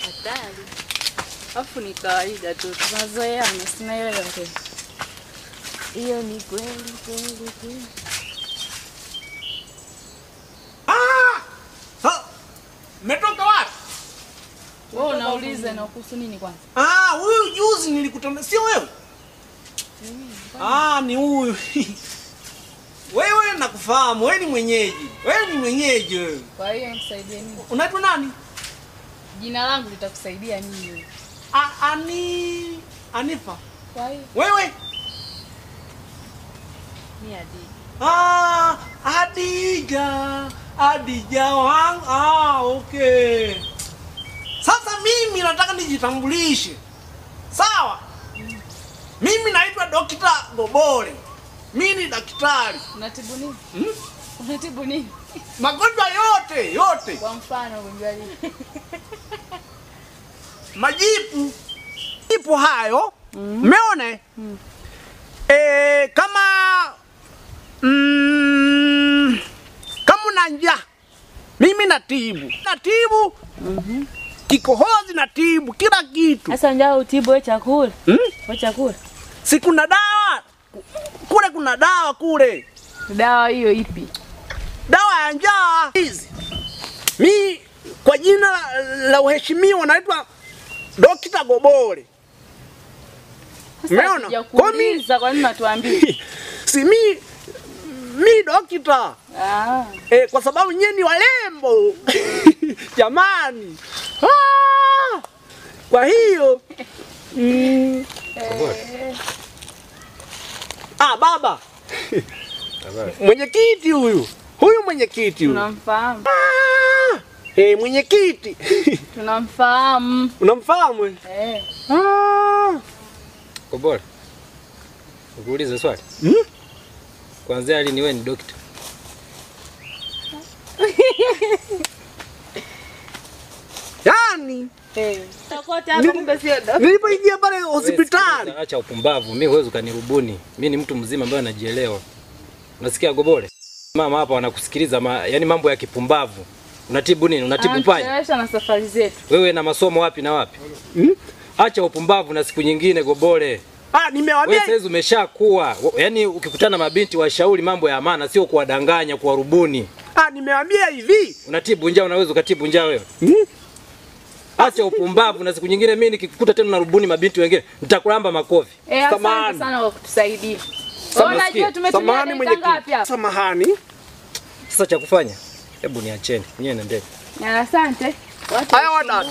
Hatari. Afu ni kawaida tu. Tunazoeana, sinaelewa tena. Hiyo ni kweli. Umetoka wapi? Wewe unauliza na kuhusu nini kwanza? Huyu juzi nilikutana, sio wewe? Ni huyu. Wewe nakufahamu, wewe ni mwenyeji. Wewe. Kwa hiyo nisaidie nini? Unaitwa nani? Jina langu litakusaidia nini? Anifa. Kwa hiyo Wewe? ni Adi. Adija wangu. Okay. Sasa mimi nataka nijitambulishe. Sawa? Mimi naitwa Dr. Gobole. Mimi ni daktari. Unatibu nini? Unatibu nini? Magonjwa yote. Kwa mfano ugonjwa gani? Majipu. Ipo hayo. Umeona? Kama una njaa, mimi natibu. Kikohozi natibu kila kitu. Sasa njaa utibu wewe chakula? Wewe chakula? Si kuna dawa. Kuna dawa kule. Dawa hiyo ipi? Dawa ya njaa hizi. Mimi kwa jina la uheshimiwa naitwa Dr. Gobole. Umeona? Kwa nini unatuambia? Si mi dokita. Kwa sababu nyinyi ni walembo. Jamani. Kwa hiyo baba. Mwenyekiti huyu. Mwenyekiti huyu. Tunamfahamu. Mwenyekiti. Tunamfahamu. Unamfahamu? Gobole. Ukuulize swali. Kwanza lini wewe ni dokta? Yani nilipoingia pale hospitali. Acha upumbavu. Mimi huwezi ukanirubuni. Mimi ni mtu mzima ambaye anajielewa. Unasikia Gobole? Mama hapa wanakusikiliza yani mambo ya kipumbavu. Unatibu nini? Unatibu panya? Tunaisha na safari zetu. Wewe na masomo wapi na wapi? Acha upumbavu na siku nyingine Gobole. Nimewaambia. Wewe sasa umeshakuwa. Yaani ukikutana mabinti washauri mambo ya maana, sio kuwadanganya, kuwarubuni. Nimewaambia hivi. Unatibu njaa, unaweza ukatibu njaa wewe? Acha upumbavu na siku nyingine mimi nikikukuta tena narubuni mabinti wengine, nitakulamba makofi. Asante sana kwa kutusaidia. Unajua tumetumia dakika ngapi hapa? Samahani. Sasa cha kufanya, hebu niacheni. Nyewe nendeni. Asante. Haya wadada.